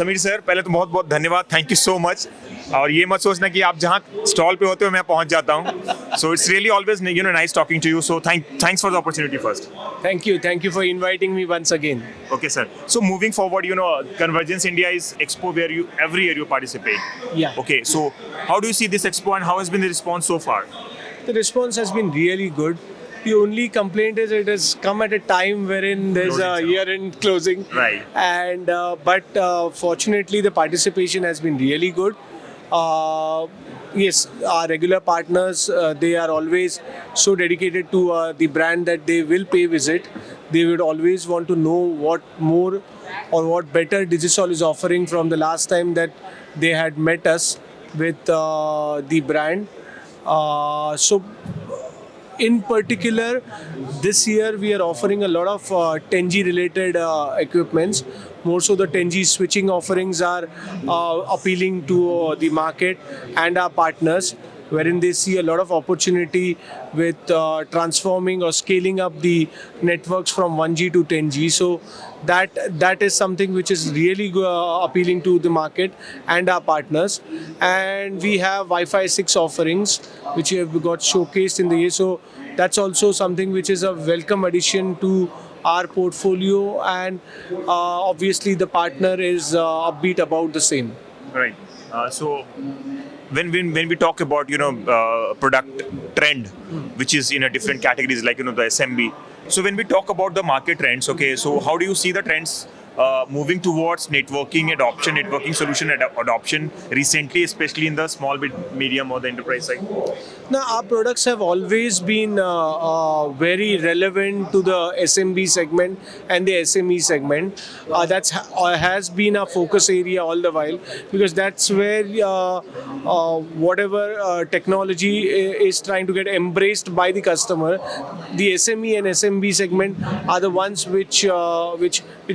Sameer sir, पहले तो बहुत बहुत धन्यवाद, थैंक यू सो मच। और ये मत सोचना कि आप जहाँ स्टॉल पे होते हो मैं पहुँच जाता हूँ। So it's really always nice talking to you. So thanks for the opportunity first. Thank you for inviting me once again. Okay, sir. So moving forward, Convergence India is expo where every year you participate. Yeah. Okay, so how do you see this expo and how has been the response so far? The response has been really good. The only complaint is it has come at a time wherein there's a Closing, year-end closing. Right. And but fortunately, the participation has been really good. Yes, our regular partners, they are always so dedicated to the brand that they will pay visit. They would always want to know what more or what better Digisol is offering from the last time that they had met us with the brand. So in particular, this year we are offering a lot of 10G related equipments. More so, the 10G switching offerings are appealing to the market and our partners, wherein they see a lot of opportunity with transforming or scaling up the networks from 1G to 10G. So that is something which is really appealing to the market and our partners. And we have Wi-Fi 6 offerings which have got showcased in the year. So that's also something which is a welcome addition to our portfolio, and obviously the partner is upbeat about the same. Right. So when we talk about product trend, which is in a different categories like the SMB. So when we talk about the market trends, okay, so how do you see the trends moving towards networking solution adoption recently, especially in the small bit medium or the enterprise side? Now, our products have always been very relevant to the SMB segment and the SME segment. Has been a focus area all the while, because that's where whatever technology is trying to get embraced by the customer, the SME and SMB segment are the ones which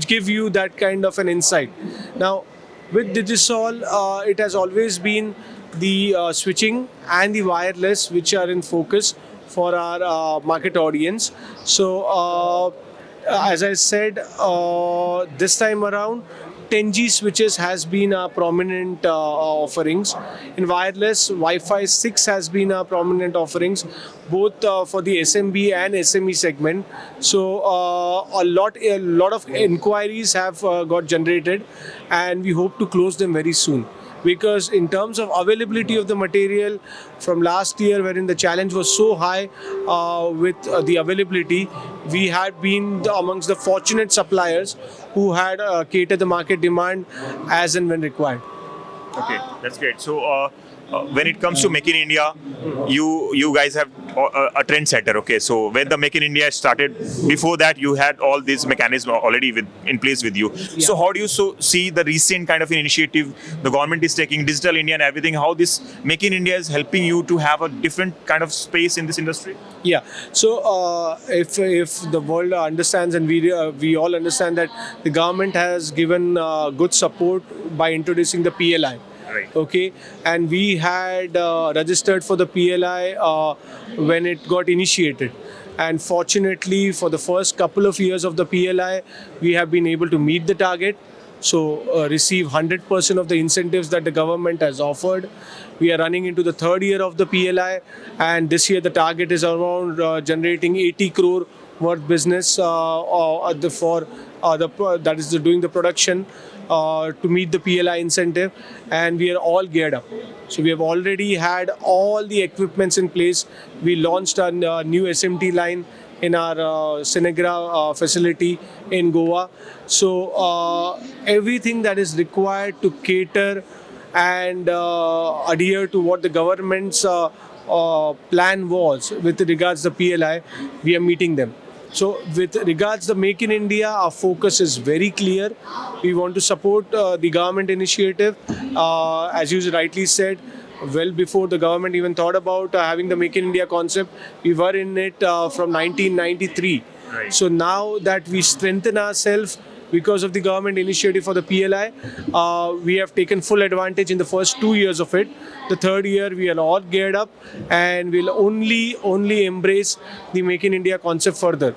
give you that kind of an insight. Now, with Digisol, it has always been the switching and the wireless which are in focus for our market audience. So, as I said, this time around, 10G switches has been our prominent offerings. In wireless, Wi-Fi 6 has been our prominent offerings, both for the SMB and SME segment. So a lot of inquiries have got generated, and we hope to close them very soon. Because in terms of availability of the material from last year, wherein the challenge was so high with the availability, we had been amongst the fortunate suppliers who had catered the market demand as and when required. Okay, that's great. So when it comes to Make in India, you guys have a trendsetter. Okay, so when the Make in India started, before that you had all these mechanisms already in place with you. Yeah. So how do you see the recent kind of initiative the government is taking, Digital India and everything? How this Make in India is helping you to have a different kind of space in this industry? Yeah. So if the world understands, and we all understand that the government has given good support by introducing the PLI. Right. Okay, and we had registered for the PLI when it got initiated, and fortunately for the first couple of years of the PLI, we have been able to meet the target. So receive 100% of the incentives that the government has offered. We are running into the third year of the PLI, and this year the target is around generating 80 crore worth business that is doing the production to meet the PLI incentive, and we are all geared up. So we have already had all the equipments in place. We launched a new SMT line in our Senegra facility in Goa. So everything that is required to cater and adhere to what the government's plan was with regards to the PLI, we are meeting them. So with regards to Make in India, our focus is very clear. We want to support the government initiative. As you rightly said, well before the government even thought about having the Make in India concept, we were in it from 1993. Right. So now that we strengthen ourselves because of the government initiative for the PLI, we have taken full advantage in the first 2 years of it. The third year, we are all geared up, and we'll only embrace the Make in India concept further.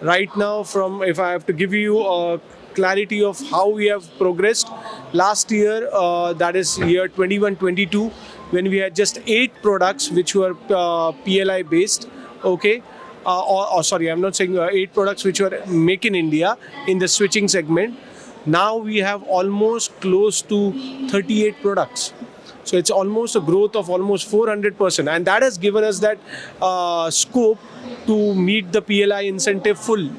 Right now, if I have to give you clarity of how we have progressed. Last year, that is year 21-22, when we had just 8 products which were PLI based, okay? Or sorry, I'm not saying 8 products which were Make in India in the switching segment. Now we have almost close to 38 products. So it's almost a growth of almost 400%. And that has given us that scope to meet the PLI incentive full.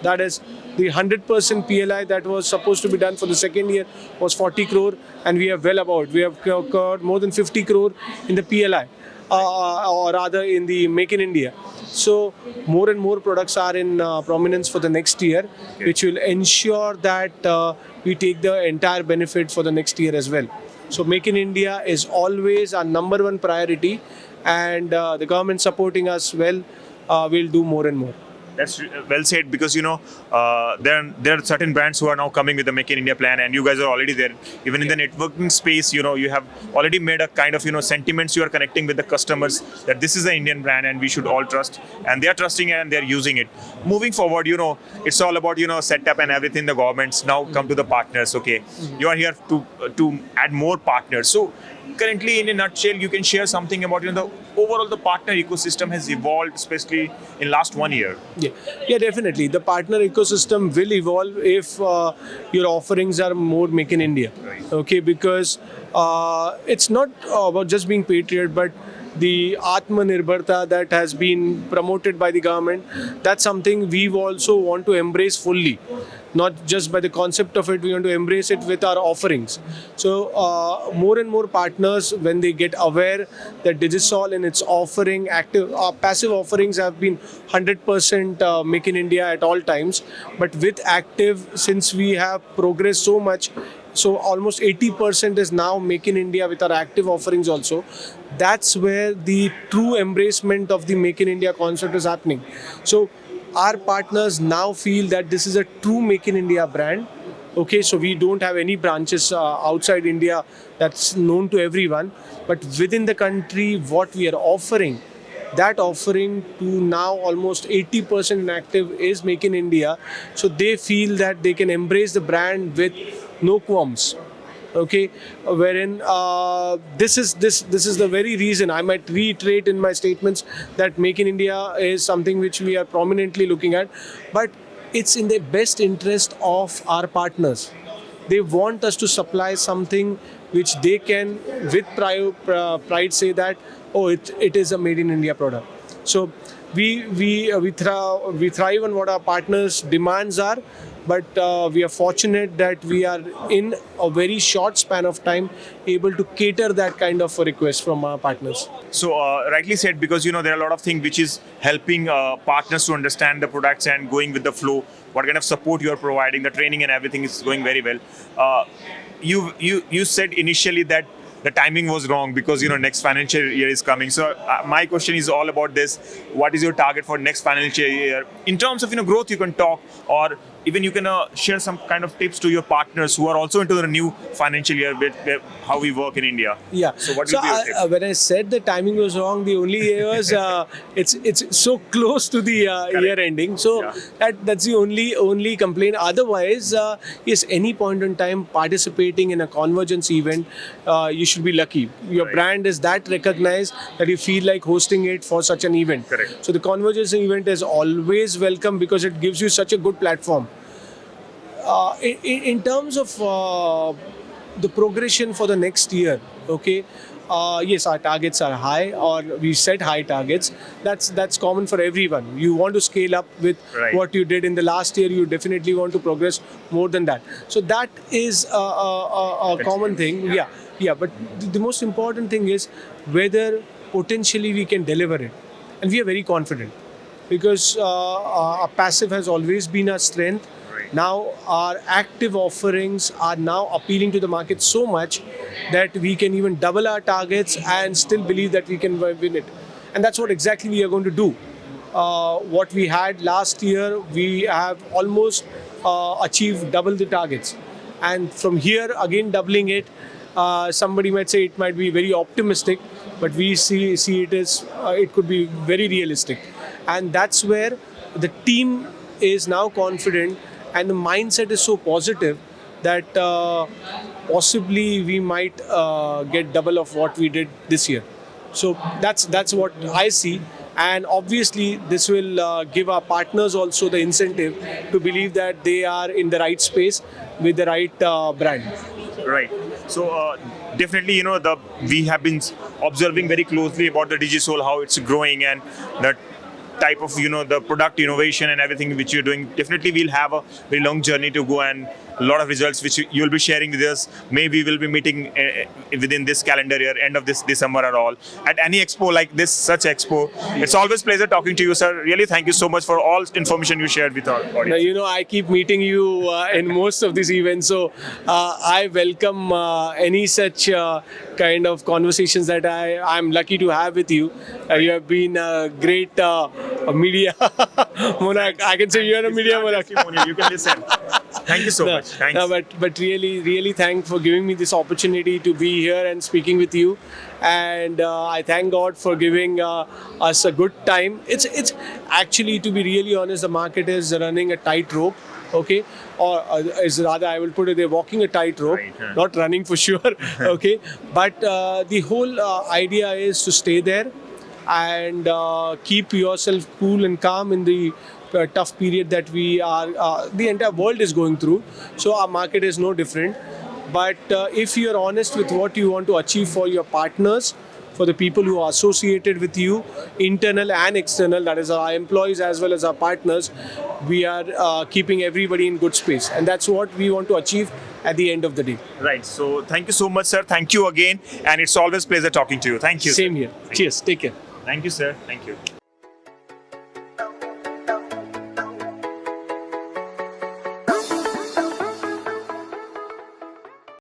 That is the 100% PLI that was supposed to be done for the second year was 40 crore, and we have well above it. We have covered more than 50 crore in the PLI, or rather in the Make in India. So more and more products are in prominence for the next year, which will ensure that we take the entire benefit for the next year as well. So Make in India is always our number one priority, and the government supporting us well, will do more and more. That's well said, because there are certain brands who are now coming with the Make in India plan, and you guys are already there. Even in the networking space, you have already made a kind of sentiments you are connecting with the customers that this is an Indian brand and we should all trust, and they are trusting it and they are using it. Moving forward, it's all about setup and everything. The governments now come to the partners. Okay, you are here to add more partners. So currently, in a nutshell, you can share something about the overall the partner ecosystem has evolved, especially in last 1 year. Yeah, definitely. The partner ecosystem will evolve if your offerings are more Make in India. Right. Okay, because it's not about just being patriot, but the Atmanirbharta that has been promoted by the government, that's something we also want to embrace fully. Not just by the concept of it, we want to embrace it with our offerings. So more and more partners, when they get aware that Digisol in its offering, passive offerings have been 100% Make in India at all times. But with active, since we have progressed so much, so almost 80% is now Make in India with our active offerings also. That's where the true embracement of the Make in India concept is happening. So our partners now feel that this is a true Make in India brand. Okay, so we don't have any branches outside India that's known to everyone. But within the country, what we are offering, that offering to now almost 80% in active is Make in India. So they feel that they can embrace the brand with no qualms. Okay, wherein this is the very reason I might reiterate in my statements that Make in India is something which we are prominently looking at, but it's in the best interest of our partners. They want us to supply something which they can with pride say that, oh, it is a Made in India product. So we thrive on what our partners' demands are, but we are fortunate that we are in a very short span of time able to cater that kind of a request from our partners. So rightly said, because there are a lot of things which is helping partners to understand the products and going with the flow. What kind of support you are providing, the training and everything is going very well. You said initially that the timing was wrong because next financial year is coming. So my question is all about this. What is your target for next financial year in terms of growth? You can talk, or even you can share some kind of tips to your partners who are also into the new financial year with how we work in India. Yeah. So what will be your tips? When I said the timing was wrong, the only was it's so close to the year ending. So Yeah. that's the only complaint. Otherwise, yes, any point in time participating in a Convergence event, you should be lucky. Your Right. brand is that recognized that you feel like hosting it for such an event. Correct. So the Convergence event is always welcome because it gives you such a good platform. In terms of the progression for the next year, okay, yes, our targets are high, or we set high targets. That's common for everyone. You want to scale up with Right. what you did in the last year. You definitely want to progress more than that. So that is a common thing. Yeah. But the most important thing is whether potentially we can deliver it, and we are very confident because our passive has always been our strength. Right. Now our active offerings are now appealing to the market so much that we can even double our targets and still believe that we can win it. And that's what exactly we are going to do. What we had last year, we have almost achieved double the targets. And from here, again doubling it, somebody might say it might be very optimistic, but we see it as it could be very realistic. And that's where the team is now confident and the mindset is so positive that possibly we might get double of what we did this year. So that's what I see, and obviously this will give our partners also the incentive to believe that they are in the right space with the right brand. Right. So definitely, we have been observing very closely about the Digisol, how it's growing, and the type of the product innovation and everything which you're doing. Definitely, we'll have a very long journey to go and a lot of results which you'll be sharing with us. Maybe we'll be meeting within this calendar year, end of this December or all, at any expo like this, such expo. It's always pleasure talking to you, sir. Really, thank you so much for all information you shared with our audience. Now, I keep meeting you in most of these events, so I welcome any such kind of conversations that I'm lucky to have with you. You have been a great media monarch. I can say you're a media monarch. You can listen. Thank you so much. Thanks. No, but really thank for giving me this opportunity to be here and speaking with you, and I thank God for giving us a good time. It's actually, to be really honest, the market is running a tightrope. Okay, or is rather, I will put it, they're walking a tightrope, Right. not running for sure. Okay, but the whole idea is to stay there and keep yourself cool and calm in the tough period that we are, the entire world is going through. So our market is no different. But if you're honest with what you want to achieve for your partners, for the people who are associated with you, internal and external, that is our employees as well as our partners, we are keeping everybody in good space. And that's what we want to achieve at the end of the day. Right. So thank you so much, sir. Thank you again. And it's always pleasure talking to you. Thank you. Same here. Cheers. Take care. Thank you, sir. Thank you.